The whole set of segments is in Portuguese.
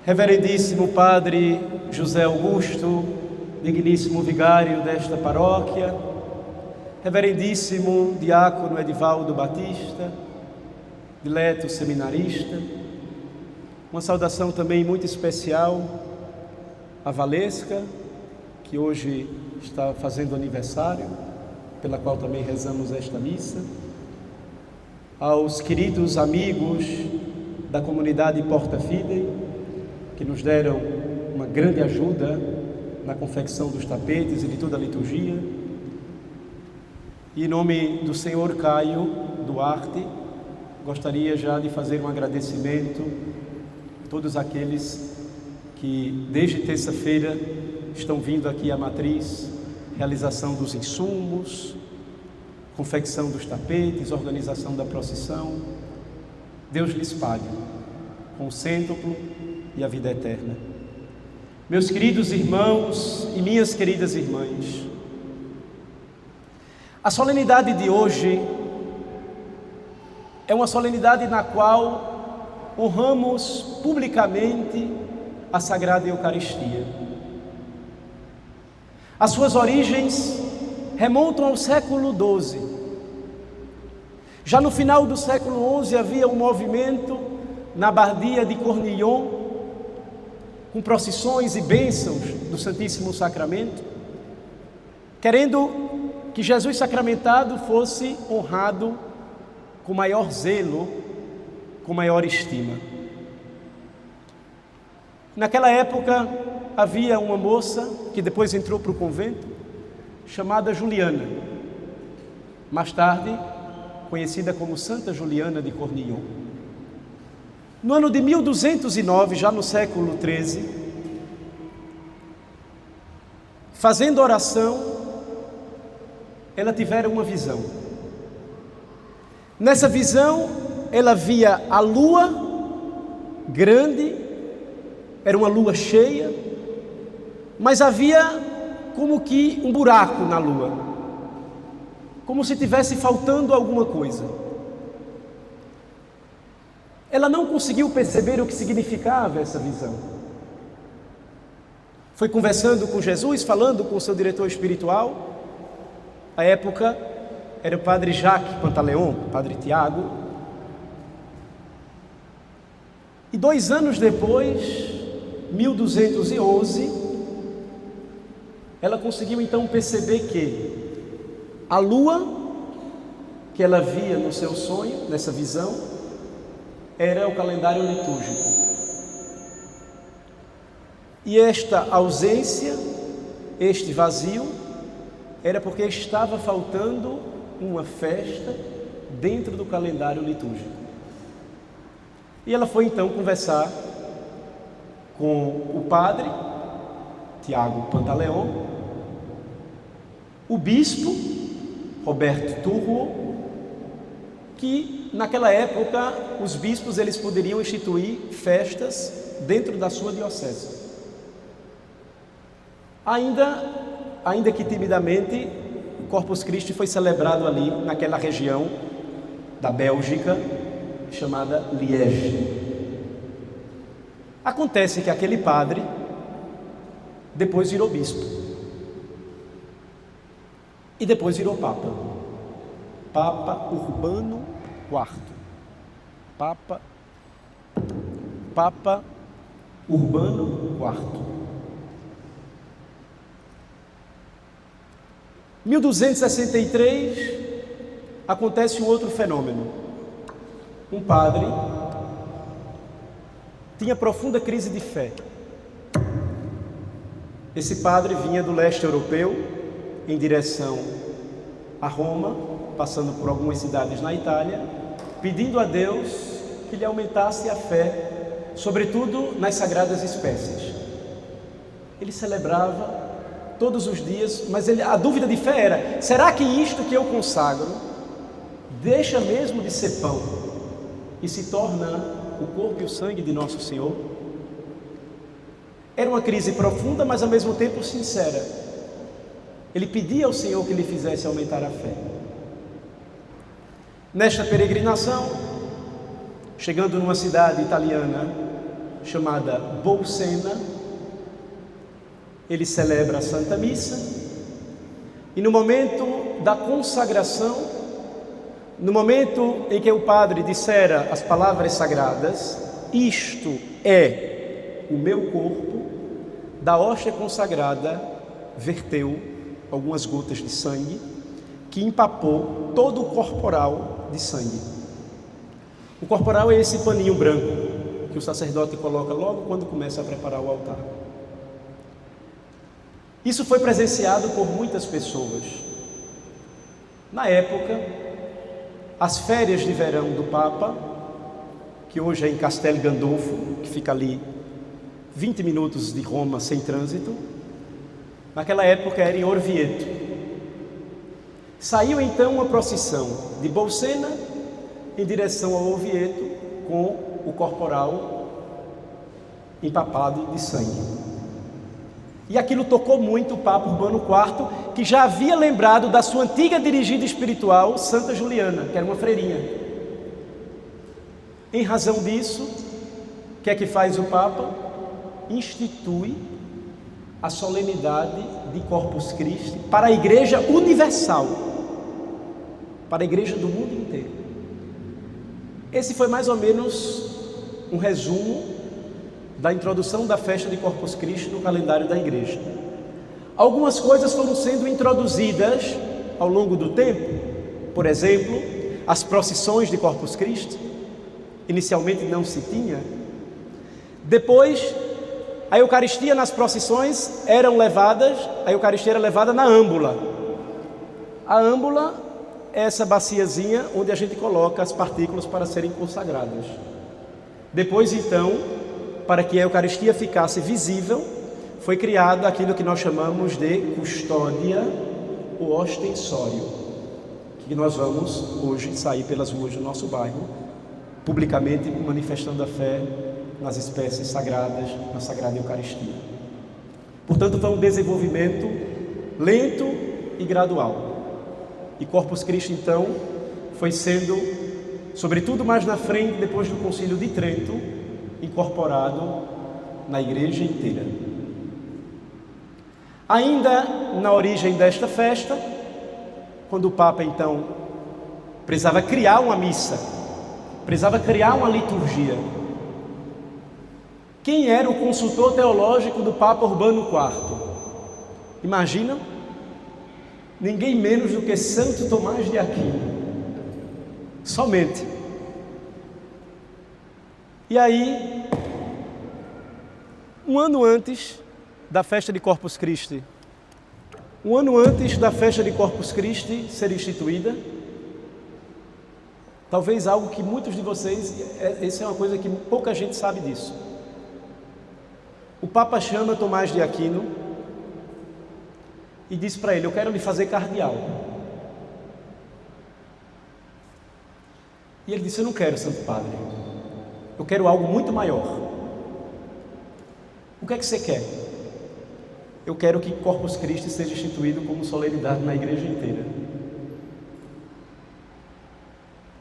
Reverendíssimo Padre José Augusto, digníssimo vigário desta paróquia, Reverendíssimo Diácono Edivaldo Batista, dileto seminarista, uma saudação também muito especial à Valesca, que hoje está fazendo aniversário, pela qual também rezamos esta missa, aos queridos amigos da comunidade Porta Fidei, que nos deram uma grande ajuda na confecção dos tapetes e de toda a liturgia. E em nome do senhor Caio Duarte, gostaria já de fazer um agradecimento a todos aqueles que desde terça-feira estão vindo aqui à matriz, realização dos insumos, confecção dos tapetes, organização da procissão. Deus lhes pague com o cêntuplo e a vida eterna. Meus queridos irmãos e minhas queridas irmãs, a solenidade de hoje é uma solenidade na qual honramos publicamente a Sagrada Eucaristia. As suas origens remontam ao século XII. Já no final do século XI havia um movimento na Abadia de Cornillon, com procissões e bênçãos do Santíssimo Sacramento, querendo que Jesus sacramentado fosse honrado com maior zelo, com maior estima. Naquela época havia uma moça que depois entrou para o convento, chamada Juliana, mais tarde conhecida como Santa Juliana de Cornillon. No ano de 1209, já no século XIII, fazendo oração, ela tivera uma visão. Nessa visão, ela via a lua grande, era uma lua cheia, mas havia como que um buraco na lua, como se tivesse faltando alguma coisa. Ela não conseguiu perceber o que significava essa visão. Foi conversando com Jesus, falando com o seu diretor espiritual. À época era o padre Jacques Pantaleon, padre Tiago. E 2 anos depois, 1211, ela conseguiu então perceber que a lua que ela via no seu sonho, nessa visão, era o calendário litúrgico. E esta ausência, este vazio, era porque estava faltando uma festa dentro do calendário litúrgico. E ela foi então conversar com o padre Tiago Pantaleon, o bispo Roberto Turro, que naquela época os bispos eles poderiam instituir festas dentro da sua diocese. Ainda que timidamente, o Corpus Christi foi celebrado ali naquela região da Bélgica chamada Liege. Acontece que aquele padre depois virou bispo e depois virou papa. Papa Urbano IV. Papa Urbano IV. 1263 acontece um outro fenômeno. Um padre tinha profunda crise de fé. Esse padre vinha do leste europeu em direção a Roma, passando por algumas cidades na Itália, pedindo a Deus que lhe aumentasse a fé, sobretudo nas sagradas espécies. Ele celebrava todos os dias, mas a dúvida de fé era: será que isto que eu consagro deixa mesmo de ser pão e se torna o corpo e o sangue de nosso Senhor? Era uma crise profunda, mas ao mesmo tempo sincera. Ele pedia ao Senhor que lhe fizesse aumentar a fé. Nesta peregrinação, chegando numa cidade italiana chamada Bolsena, ele celebra a Santa Missa, e no momento da consagração, no momento em que o padre dissera as palavras sagradas, isto é o meu corpo, da hóstia consagrada verteu algumas gotas de sangue, que empapou todo o corporal de sangue. O corporal é esse paninho branco que o sacerdote coloca logo quando começa a preparar o altar. Isso foi presenciado por muitas pessoas. Na época, as férias de verão do Papa, que hoje é em Castel Gandolfo, que fica ali 20 minutos de Roma sem trânsito, naquela época era em Orvieto. Saiu então uma procissão de Bolsena em direção ao Orvieto, com o corporal empapado de sangue. E aquilo tocou muito o Papa Urbano IV, que já havia lembrado da sua antiga dirigida espiritual, Santa Juliana, que era uma freirinha. Em razão disso, o que é que faz o Papa? Institui a solenidade de Corpus Christi para a Igreja Universal, para a Igreja do mundo inteiro. Esse foi mais ou menos um resumo da introdução da festa de Corpus Christi no calendário da Igreja. Algumas coisas foram sendo introduzidas ao longo do tempo, por exemplo, as procissões de Corpus Christi, inicialmente não se tinha. Depois, a Eucaristia nas procissões a Eucaristia era levada na âmbula. A âmbula é essa baciazinha onde a gente coloca as partículas para serem consagradas. Depois, então, para que a Eucaristia ficasse visível, foi criado aquilo que nós chamamos de custódia ou ostensório, que nós vamos hoje sair pelas ruas do nosso bairro, publicamente manifestando a fé nas espécies sagradas, na Sagrada Eucaristia. Portanto, foi um desenvolvimento lento e gradual. E Corpus Christi, então, foi sendo, sobretudo mais na frente, depois do Concílio de Trento, incorporado na Igreja inteira. Ainda na origem desta festa, quando o Papa, então, precisava criar uma missa, precisava criar uma liturgia. Quem era o consultor teológico do Papa Urbano IV? Imaginam? Ninguém menos do que Santo Tomás de Aquino. Somente. E aí, um ano antes da festa de Corpus Christi ser instituída, talvez algo que muitos de vocês, essa é uma coisa que pouca gente sabe disso. O Papa chama Tomás de Aquino e diz para ele: eu quero lhe fazer cardeal. E ele disse: eu não quero, Santo Padre, eu quero algo muito maior. O que é que você quer? Eu quero que Corpus Christi seja instituído como solenidade na igreja inteira.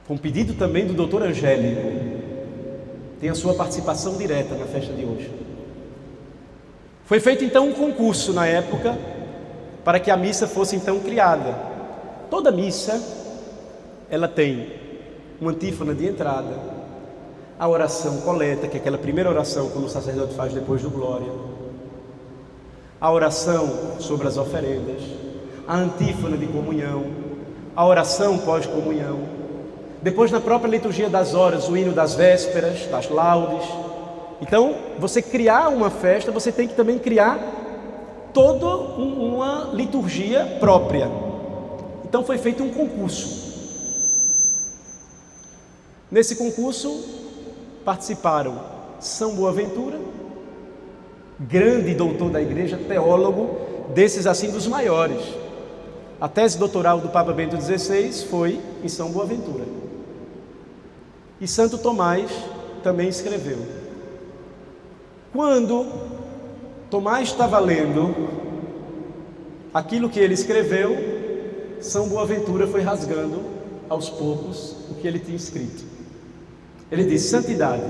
Com pedido também do Dr. Angélico, tem a sua participação direta na festa de hoje. Foi feito então um concurso na época para que a missa fosse então criada. Toda missa, ela tem uma antífona de entrada, a oração coleta, que é aquela primeira oração quando o sacerdote faz depois do glória, a oração sobre as oferendas, a antífona de comunhão, a oração pós-comunhão, depois na própria liturgia das horas, o hino das vésperas, das laudes. Então, você criar uma festa, você tem que também criar toda uma liturgia própria. Então foi feito um concurso. Nesse concurso participaram São Boaventura, grande doutor da igreja, teólogo, desses assim dos maiores. A tese doutoral do Papa Bento XVI foi em São Boaventura. E Santo Tomás também escreveu. Quando Tomás estava lendo aquilo que ele escreveu, São Boaventura foi rasgando aos poucos o que ele tinha escrito. Ele disse: santidade,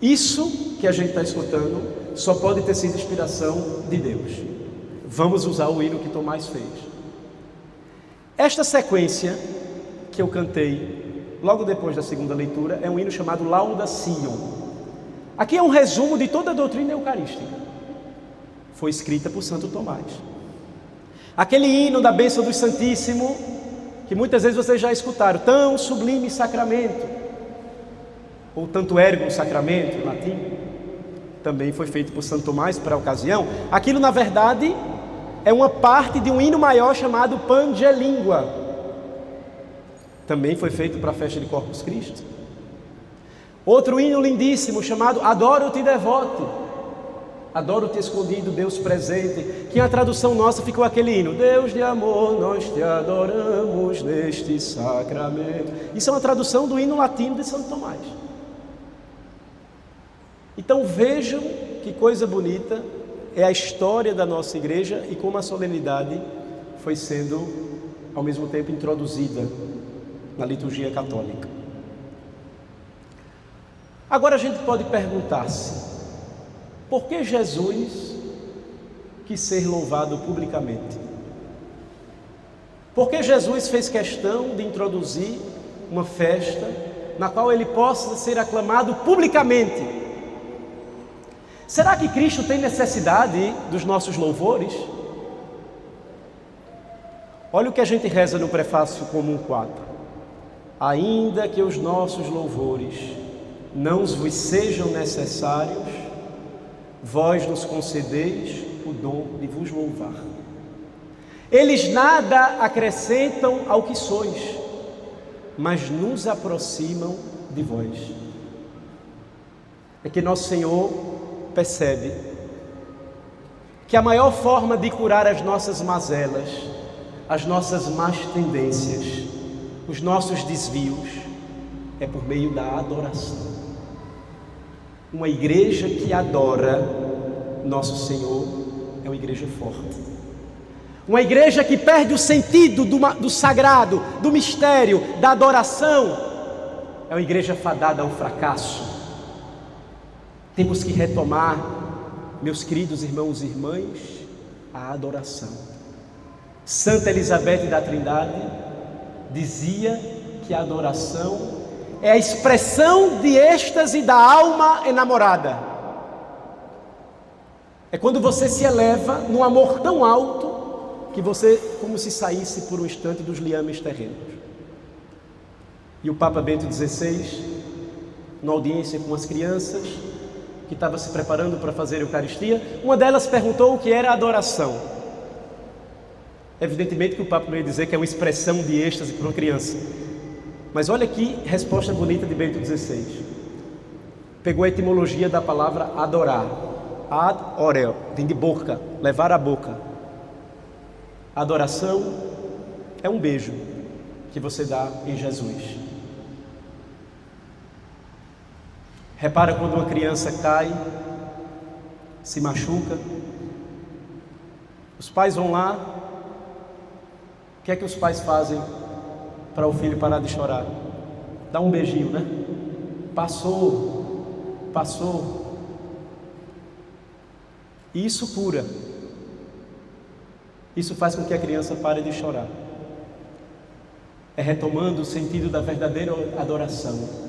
Isso que a gente está escutando só pode ter sido inspiração de Deus. Vamos usar o hino que Tomás fez. Esta sequência que eu cantei logo depois da segunda leitura é um hino chamado Lauda Sion. Aqui é um resumo de toda a doutrina eucarística. Foi escrita por Santo Tomás. Aquele hino da bênção do Santíssimo, que muitas vezes vocês já escutaram, tão sublime sacramento, ou tanto ergo sacramento, em latim, também foi feito por Santo Tomás para a ocasião. Aquilo, na verdade, é uma parte de um hino maior chamado Pange Lingua. Também foi feito para a festa de Corpus Christi. Outro hino lindíssimo chamado Adoro-te Devote. Adoro-te escondido, Deus presente, que a tradução nossa ficou aquele hino: Deus de amor, nós te adoramos neste sacramento. Isso é uma tradução do hino latino de Santo Tomás. Então vejam que coisa bonita é a história da nossa igreja e como a solenidade foi sendo ao mesmo tempo introduzida na liturgia católica. Agora a gente pode perguntar-se: por que Jesus quis ser louvado publicamente? Por que Jesus fez questão de introduzir uma festa na qual ele possa ser aclamado publicamente? Será que Cristo tem necessidade dos nossos louvores? Olha o que a gente reza no prefácio comum 4. Ainda que os nossos louvores não vos sejam necessários, vós nos concedeis o dom de vos louvar. Eles nada acrescentam ao que sois, mas nos aproximam de vós. É que nosso Senhor percebe que a maior forma de curar as nossas mazelas, as nossas más tendências, os nossos desvios, é por meio da adoração. Uma igreja que adora nosso Senhor é uma igreja forte. Uma igreja que perde o sentido do sagrado, do mistério, da adoração, é uma igreja fadada ao fracasso. Temos que retomar, meus queridos irmãos e irmãs, a adoração. Santa Elizabeth da Trindade dizia que a adoração é a expressão de êxtase da alma enamorada. É quando você se eleva num amor tão alto que você, como se saísse por um instante dos liames terrenos. E o Papa Bento XVI, numa audiência com as crianças que estava se preparando para fazer a Eucaristia, uma delas perguntou o que era adoração. Evidentemente que o Papa não ia dizer que é uma expressão de êxtase para uma criança. Mas olha que resposta bonita de Bento XVI. Pegou a etimologia da palavra adorar. Ad oreo, vem de boca, levar a boca. A adoração é um beijo que você dá em Jesus. Repara quando uma criança cai, se machuca, os pais vão lá, o que é que os pais fazem para o filho parar de chorar? Dá um beijinho, né? Passou. E isso cura. Isso faz com que a criança pare de chorar. É retomando o sentido da verdadeira adoração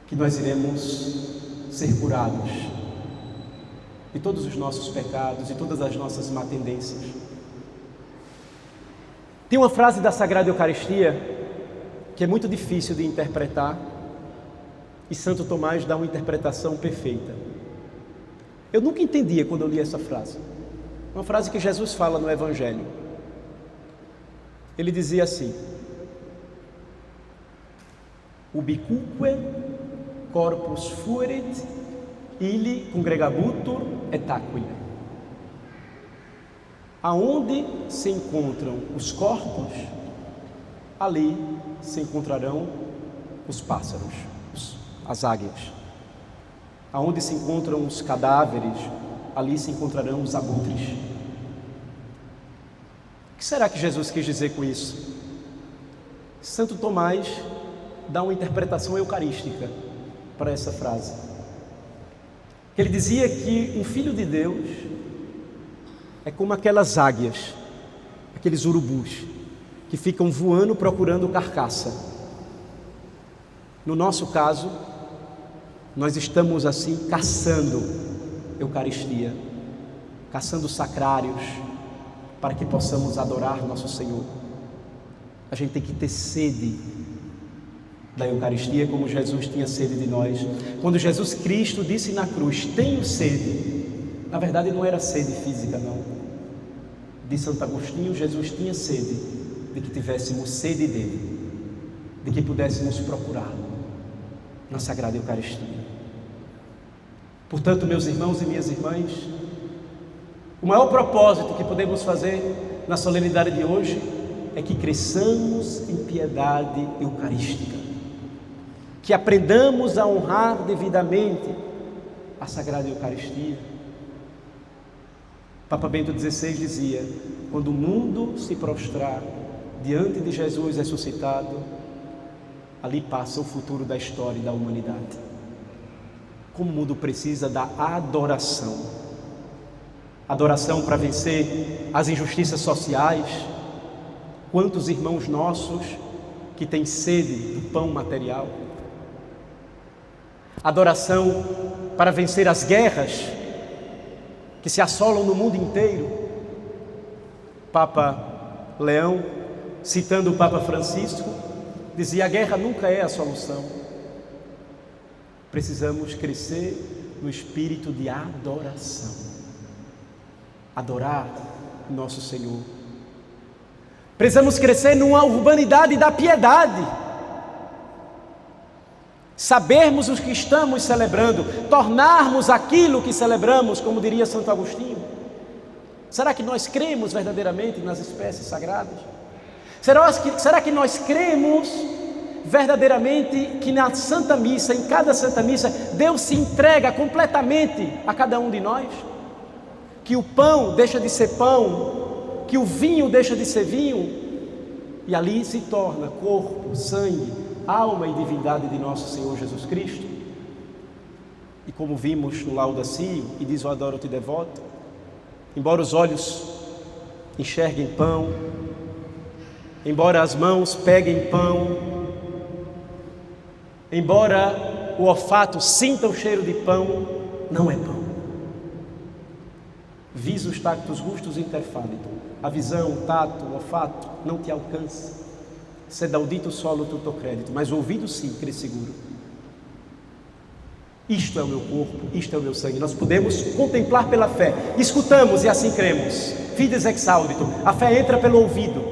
que nós iremos ser curados de todos os nossos pecados, de todas as nossas má tendências. Tem uma frase da Sagrada Eucaristia que é muito difícil de interpretar e Santo Tomás dá uma interpretação perfeita. Eu nunca entendia quando eu li essa frase. Uma frase que Jesus fala no Evangelho. Ele dizia assim: ubicuque corpus fuerit, illi congregabutur et aquila. Aonde se encontram os corpos, ali se encontrarão os pássaros, as águias. Aonde se encontram os cadáveres, ali se encontrarão os abutres. O que será que Jesus quis dizer com isso? Santo Tomás dá uma interpretação eucarística para essa frase. Ele dizia que um filho de Deus é como aquelas águias, aqueles urubus, que ficam voando procurando carcaça. No nosso caso, nós estamos assim caçando Eucaristia, caçando sacrários, para que possamos adorar nosso Senhor. A gente tem que ter sede da Eucaristia, como Jesus tinha sede de nós. Quando Jesus Cristo disse na cruz, tenho sede, na verdade não era sede física não. De Santo Agostinho, Jesus tinha sede de que tivéssemos sede dele, de que pudéssemos procurá-lo na Sagrada Eucaristia. Portanto, meus irmãos e minhas irmãs, o maior propósito que podemos fazer na solenidade de hoje é que cresçamos em piedade eucarística, que aprendamos a honrar devidamente a Sagrada Eucaristia. Papa Bento XVI dizia: quando o mundo se prostrar diante de Jesus ressuscitado, ali passa o futuro da história e da humanidade. Como o mundo precisa da adoração. Adoração para vencer as injustiças sociais. Quantos irmãos nossos que têm sede do pão material. Adoração para vencer as guerras que se assolam no mundo inteiro. Papa Leão, citando o Papa Francisco, dizia: a guerra nunca é a solução. Precisamos crescer no espírito de adoração. Adorar nosso Senhor. Precisamos crescer numa urbanidade da piedade. Sabermos o que estamos celebrando, tornarmos aquilo que celebramos, como diria Santo Agostinho. Será que nós cremos verdadeiramente nas espécies sagradas? Será que nós cremos verdadeiramente que na Santa Missa, em cada Santa Missa, Deus se entrega completamente a cada um de nós? Que o pão deixa de ser pão, que o vinho deixa de ser vinho, e ali se torna corpo, sangue, alma e divindade de nosso Senhor Jesus Cristo. E como vimos no Lauda Si, e diz o Adoro-te Devoto, embora os olhos enxerguem pão, embora as mãos peguem pão, embora o olfato sinta o cheiro de pão, não é pão. Visus, tactus, gustus, interfallitur. A visão, o tato, o olfato não te alcança. Sed audito solo tutto credito. Mas o ouvido sim, crê seguro. Isto é o meu corpo, isto é o meu sangue. Nós podemos contemplar pela fé. Escutamos e assim cremos. Fides ex auditum. A fé entra pelo ouvido.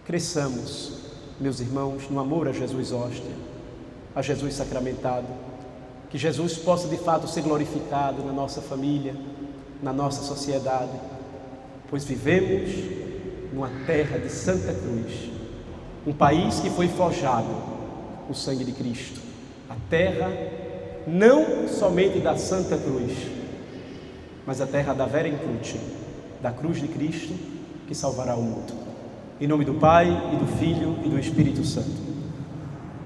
Cresçamos, meus irmãos, no amor a Jesus hóstia, a Jesus sacramentado. Que Jesus possa de fato ser glorificado na nossa família, na nossa sociedade, pois vivemos numa terra de Santa Cruz, um país que foi forjado com o sangue de Cristo, a terra não somente da Santa Cruz, mas a terra da Vera Cruce, da cruz de Cristo que salvará o mundo. Em nome do Pai, e do Filho, e do Espírito Santo.